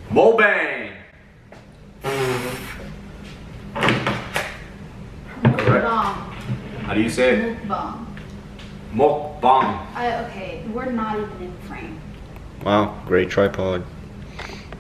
Mukbang. Mukbang. How do you say it? Mukbang. Mukbang. Okay, we're not even in frame. Wow, great tripod.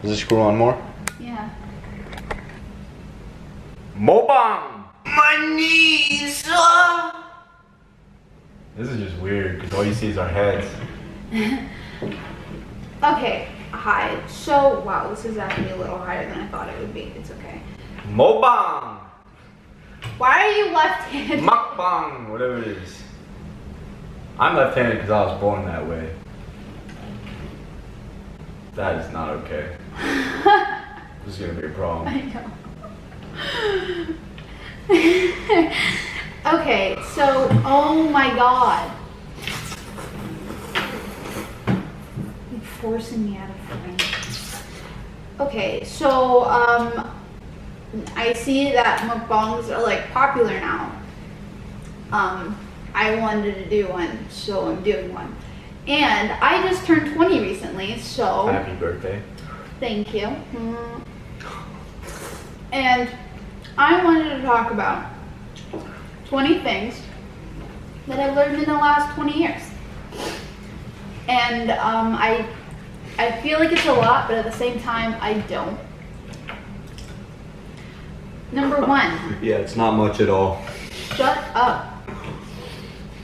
Does it screw on more? Yeah. Mukbang. My knees. This is just weird because all you see is our heads. Okay, hi. So, wow, this is actually a little higher than I thought it would be. It's okay. Mukbang. Why are you left-handed? Mukbang, whatever it is. I'm left-handed because I was born that way. That is not okay. This is gonna be a problem. I know. Okay, so, oh my god. You're forcing me out of frame. Okay, so, I see that mukbangs are like popular now. I wanted to do one, so I'm doing one. And I just turned 20 recently, so. Happy birthday. Thank you. And I wanted to talk about 20 things that I've learned in the last 20 years. And I feel like it's a lot, but at the same time, I don't. Number one. Yeah, it's not much at all. Shut up.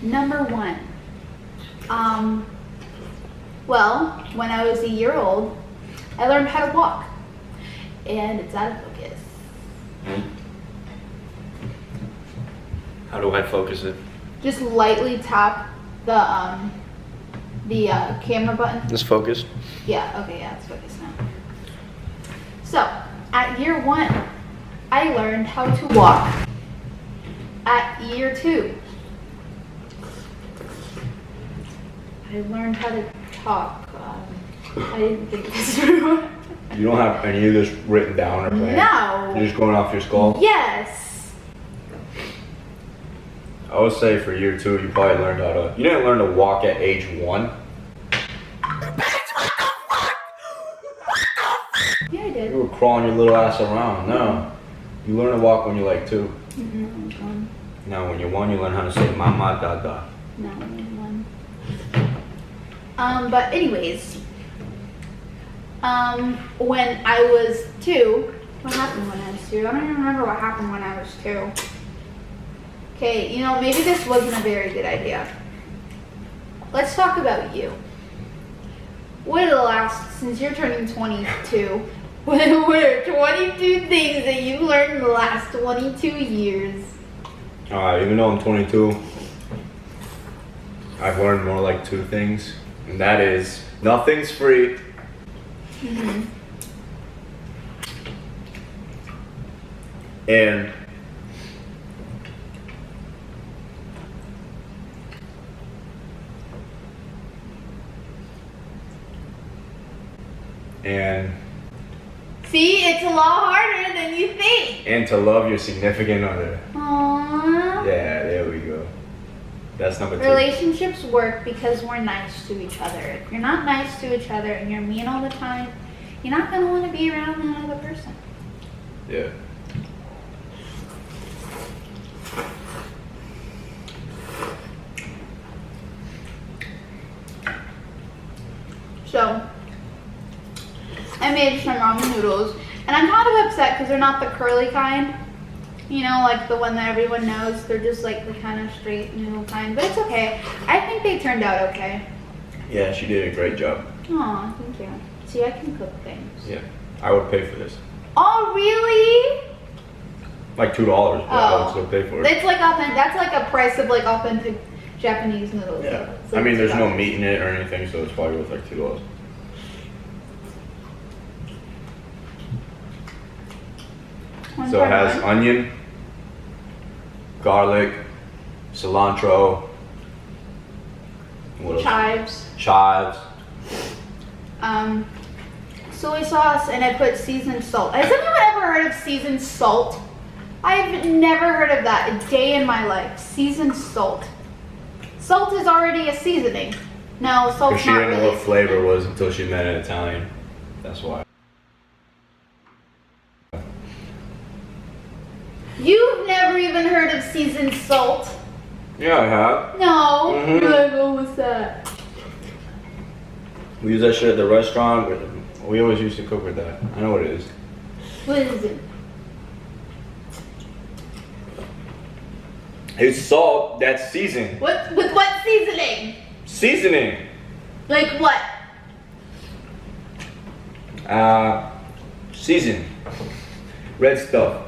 Number one. Well, when I was a year old, I learned how to walk. And it's out of focus. How do I focus it? Just lightly tap the camera button. Just focus. Yeah, okay, yeah, it's focused now. So, at year one, I learned how to walk. At year two, I learned how to talk. I didn't think this through. You don't have any of this written down or planned? No. You're just going off your skull? Yes. I would say for year two, you probably learned how to. You didn't learn to walk at age 1. Yeah, I did. You were crawling your little ass around. No. You learn to walk when you're like 2. No, when you're 1, you learn how to say mama dada. No, one. But anyways, when I was 2, what happened when I was 2? I don't even remember what happened when I was 2. Okay, you know, maybe this wasn't a very good idea. Let's talk about you. What are the last, since you're turning 22, what are 22 things that you learned in the last 22 years? Even though I'm 22, I've learned more like 2 things. And that is, nothing's free. Mm-hmm. And See, it's a lot harder than you think. and to love your significant other. Aww. Yeah, there we go. That's number 2. Relationships work because we're nice to each other. If you're not nice to each other and you're mean all the time, you're not going to want to be around that other person. Yeah. So, I made some ramen noodles, and I'm kind of upset because they're not the curly kind. You know, like the one that everyone knows. They're just like the kind of straight noodle kind, but it's okay. I think they turned out okay. Yeah, she did a great job. Aw, thank you. See, I can cook things. Yeah. I would pay for this. Oh, really? Like $2, but I would still pay for it. It's like authentic. That's like a price of like authentic Japanese noodles. Yeah. So it's like I mean, there's no $2. meat in it or anything, so it's probably worth like $2. So it has onion, garlic, cilantro, what else? Chives. Soy sauce, and I put seasoned salt. Has anyone ever heard of seasoned salt? I've never heard of that a day in my life. Seasoned salt. Salt is already a seasoning. No, salt's Because she not didn't know really what flavor was until she met an Italian. That's why. seasoned salt. Yeah, I have. No. Mhm. You're like, oh, what's that? We use that shit at the restaurant. We always used to cook with that. I know what it is. What is it? It's salt that's seasoned. What? With what seasoning? Seasoning. Like what? Seasoned. Red stuff.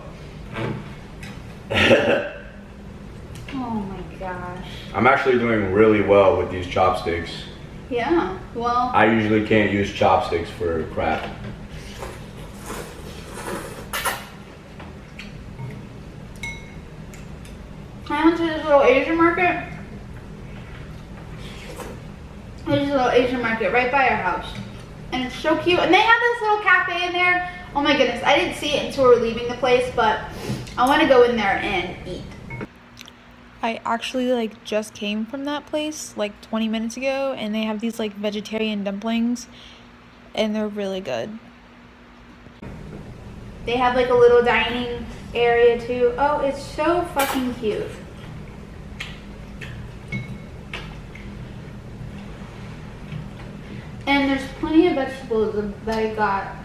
Oh my gosh. I'm actually doing really well with these chopsticks. Yeah. Well. I usually can't use chopsticks for crap. I went to this little Asian market. There's a little Asian market right by our house. And it's so cute. And they have this little cafe in there. Oh my goodness. I didn't see it until we were leaving the place, but I want to go in there and eat. I actually just came from that place 20 minutes ago, and they have these vegetarian dumplings, and they're really good. They have a little dining area too. Oh, it's so fucking cute. And there's plenty of vegetables that I got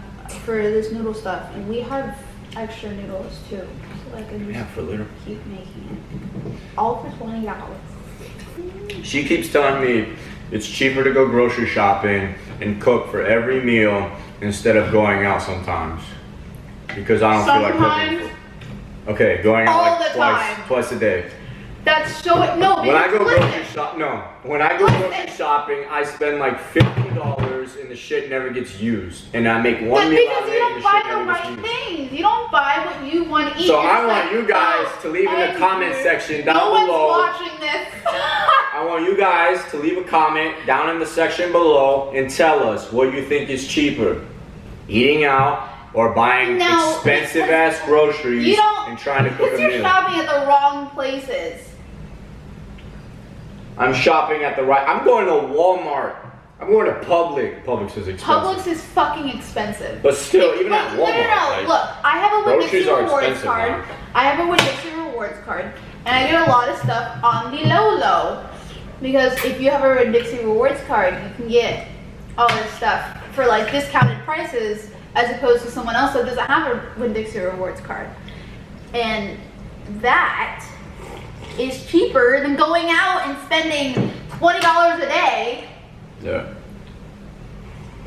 for this noodle stuff, and we have extra noodles too. So I can just for later. keep making it. All for $20. She keeps telling me it's cheaper to go grocery shopping and cook for every meal instead of going out sometimes. Because I don't feel like Sometimes. cooking. Okay, going All out the time. twice a day. That's so no. When I go listen. when I go grocery Listen. shopping, I spend $50 and the shit never gets used. And I make But one meal out because of you it and don't the buy shit the never gets right used. things. You don't buy what you want to eat. So You're I just want like, you guys "Oh, to leave in the I'm comment hungry." section down no below. one's watching this. I want you guys to leave a comment down in the section below and tell us what you think is cheaper. Eating out or buying No, expensive because ass groceries you don't, and trying to cook a because you're meal. shopping at the wrong places. I'm shopping at the right. I'm going to Walmart. I'm going to Publix. Publix is expensive. Publix is fucking expensive. But still, even at Walmart. No. Look, I have a groceries Winn-Dixie are Rewards expensive card. now. I have a Winn-Dixie Rewards card, and I get a lot of stuff on the low. Because if you have a Winn-Dixie Rewards card, you can get all this stuff for discounted prices, as opposed to someone else that doesn't have a Winn-Dixie Rewards card. And that is cheaper than going out and spending $20 a day. Yeah.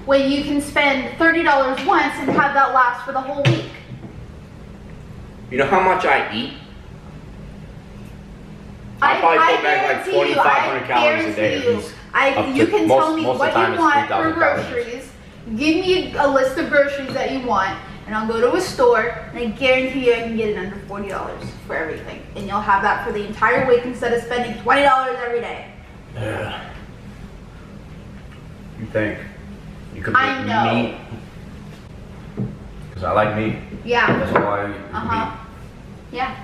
When you can spend $30 once and have that last for the whole week. You know how much I eat? I probably put back 2,500 calories a day at least. You can tell me most of the what time you it's want 3,000 for calories. groceries. Give me a list of groceries that you want, and I'll go to a store, and I guarantee you I can get it under $40 for everything. And you'll have that for the entire week instead of spending $20 every day. Yeah. You think? You could I make know. meat? Because I like meat. Yeah. That's why I eat Uh-huh. Yeah.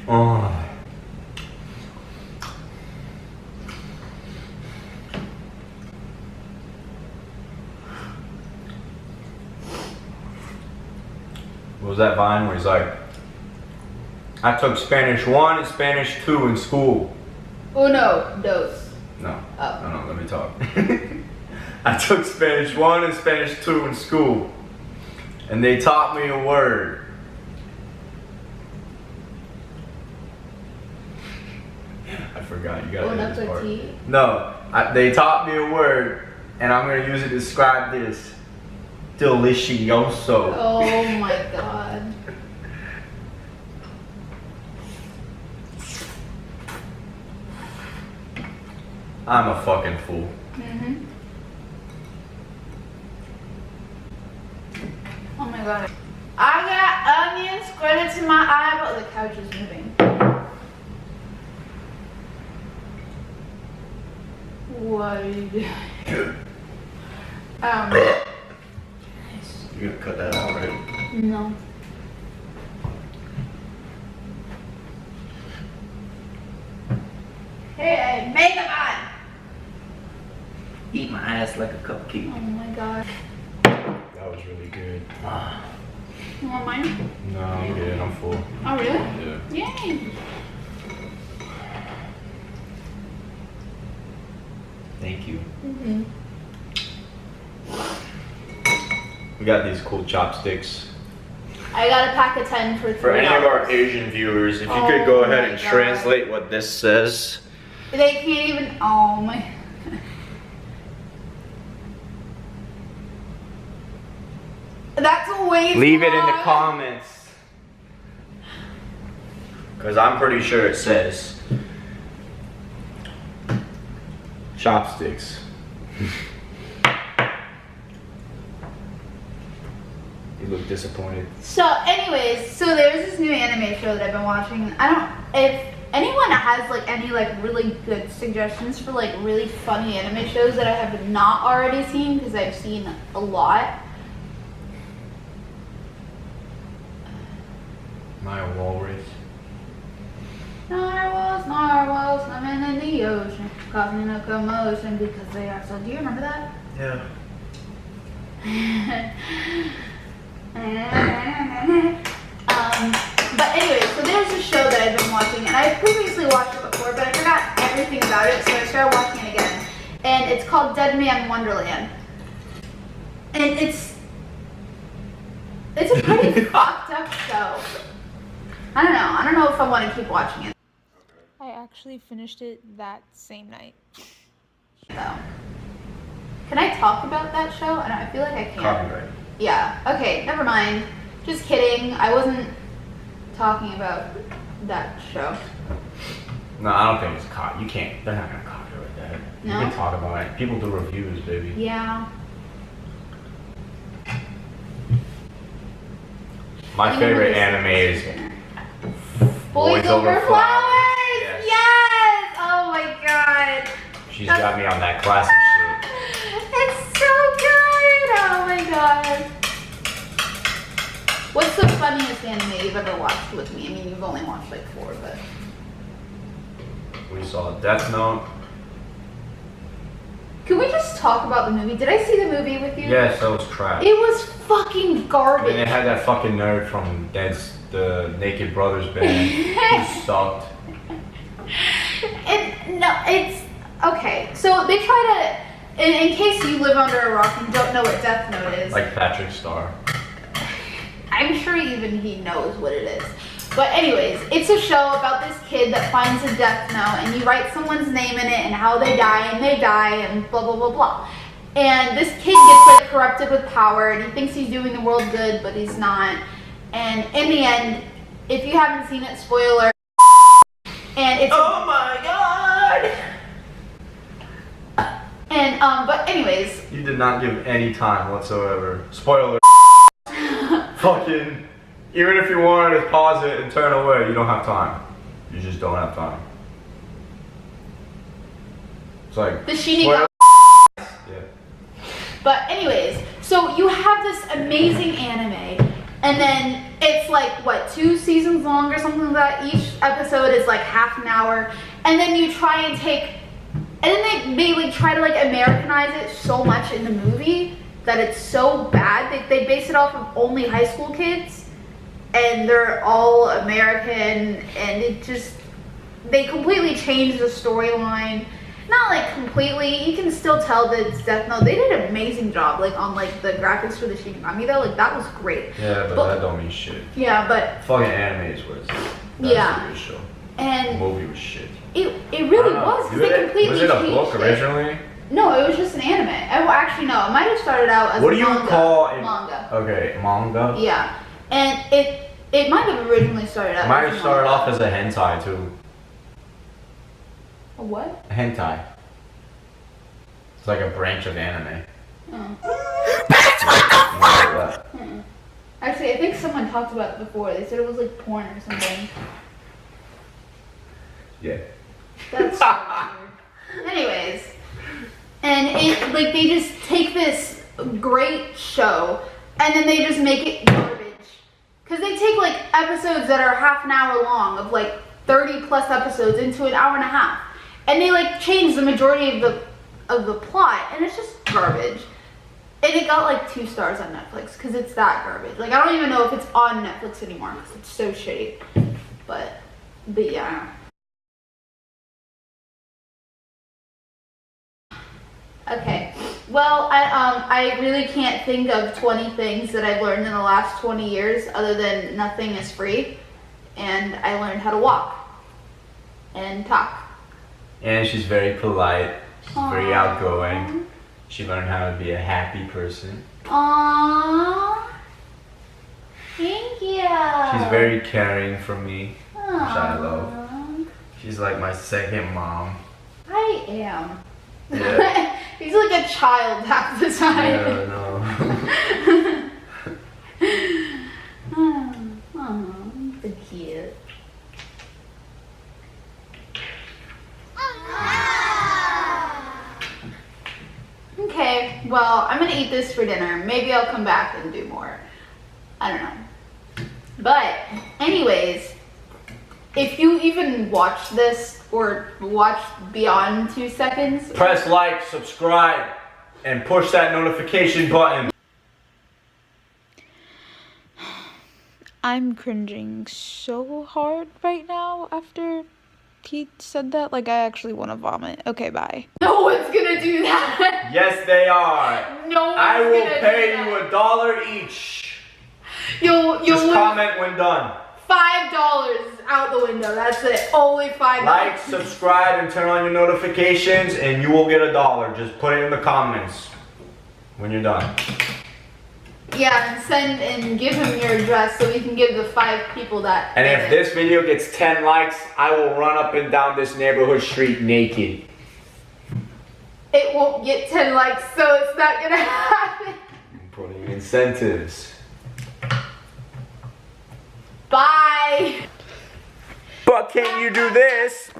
Oh. What was that Vine where he's like, I took Spanish 1 and Spanish 2 in school. Uno, dos. No. Oh. No, let me talk. I took Spanish 1 and Spanish 2 in school. And they taught me a word. I forgot, you gotta edit this part. No, they taught me a word, and I'm gonna use it to describe this. Delicioso. Oh my god. I'm a fucking fool. Mm-hmm. Oh my god. I got onions squirted to my eyeball. The couch is moving. What are you doing? You're gonna cut that out, right? No. Hey, Megaman! eat my ass like a cupcake. Oh my god. That was really good. You want mine? No, I'm good. I'm full. Oh really? Yeah. Yay. Thank you. Mm-hmm. We got these cool chopsticks. I got a pack of 10 for $3. For any of our Asian viewers, if you could go ahead and translate what this says. They can't even. Oh my. That's a way. Leave it in the comments. Because I'm pretty sure it says chopsticks. You look disappointed. So, anyways, so there's this new anime show that I've been watching. I don't. If anyone has like any like really good suggestions for like really funny anime shows that I have not already seen, because I've seen a lot. My walrus. Narwhals swimming in the ocean, causing a commotion because they are so. Do you remember that? Yeah. But anyway, so there's a show that I've been watching, and I previously watched it before, but I forgot everything about it, so I started watching it again. And it's called Dead Man Wonderland. And it's a pretty fucked up show. I don't know if I want to keep watching it. I actually finished it that same night. So, can I talk about that show? I feel like I can't. Copyright. Yeah, okay, never mind. Just kidding. I wasn't talking about that show. No, I don't think it's caught. You can't. They're not gonna copyright that. No? You can talk about it. People do reviews, baby. Yeah. My favorite anime is Boys Over Flowers! Yes. Yes! Oh my god. She's got me on that classic shit. It's so good! Oh my god. What's the funniest anime you've ever watched with me? I mean, you've only watched like 4, but... We saw Death Note. Can we just talk about the movie? Did I see the movie with you? Yes, that was trash. It was fucking garbage. And it had that fucking nerd from the Naked Brothers band. He sucked. It's okay. So they try to, in case you live under a rock and don't know what Death Note is. Like Patrick Star. I'm sure even he knows what it is. But anyways, it's a show about this kid that finds a death note, and you write someone's name in it and how they die, and blah blah blah blah. And this kid gets like corrupted with power, and he thinks he's doing the world good, but he's not. And in the end, if you haven't seen it, spoiler. And it's Oh my god! And but anyways, You did not give any time whatsoever. Spoiler. Fucking. Even if you wanted to pause it and turn away, you don't have time. You just don't have time. It's like. the Shinigami. Yeah. But anyways, so you have this amazing anime, and then it's like, what, 2 seasons long or something like that? Each episode is like half an hour, and then you try and take, and then they like try to like Americanize it so much in the movie that it's so bad. They base it off of only high school kids, and they're all American, and it just, they completely changed the storyline. Not like completely, you can still tell that it's Death Note. They did an amazing job, like on like the graphics for the Shinigami though, like that was great. Yeah, but that don't mean shit. Yeah, but Fucking anime is what it's. That's Yeah. a good show. The and movie was shit. it really I don't know. was, because they completely Was it a changed book it. originally? No, it was just an anime. Oh, actually no, it might have started out as What a do you manga. call it? Manga. Okay, manga? Yeah, and it might have originally started out. It might as have a started manga. off as a hentai too. A what? A hentai. It's like a branch of anime. Actually, I think someone talked about it before. They said it was like porn or something. Yeah. That's so weird. Anyways, and it like they just take this great show and then they just make it garbage. Cause they take like episodes that are half an hour long of like 30 plus episodes into an hour and a half, and they like change the majority of the of the plot, and it's just garbage. And it got like 2 stars on Netflix because it's that garbage. Like I don't even know if it's on Netflix anymore because it's so shitty. But yeah. Okay. Well, I really can't think of 20 things that I've learned in the last 20 years other than nothing is free, and I learned how to walk and talk. And she's very polite. She's very Aww. outgoing. She learned how to be a happy person. Aww. Thank you. She's very caring for me, which I Aww. love. She's like my second mom. I am. Yeah. He's like a child half the time. Yeah, no. Oh, so cute. Okay, well, I'm gonna eat this for dinner. Maybe I'll come back and do more. I don't know. But, anyways, if you even watch this or watch beyond 2 seconds, Press like, subscribe, and push that notification button. I'm cringing so hard right now after he said that. Like, I actually want to vomit. Okay, bye. no one's gonna do that. Yes, they are. No one's I will gonna pay do you that. $1 each. You'll Just lose comment when done. $5 out the window. That's it. Only $5. Like, subscribe, and turn on your notifications, and you will get $1. Just put it in the comments when you're done. Yeah, and send and give him your address so we can give the 5 people that. And did if it. this video gets 10 likes, I will run up and down this neighborhood street naked. It won't get 10 likes, so it's not gonna happen. I'm putting incentives. Bye. But can you do this?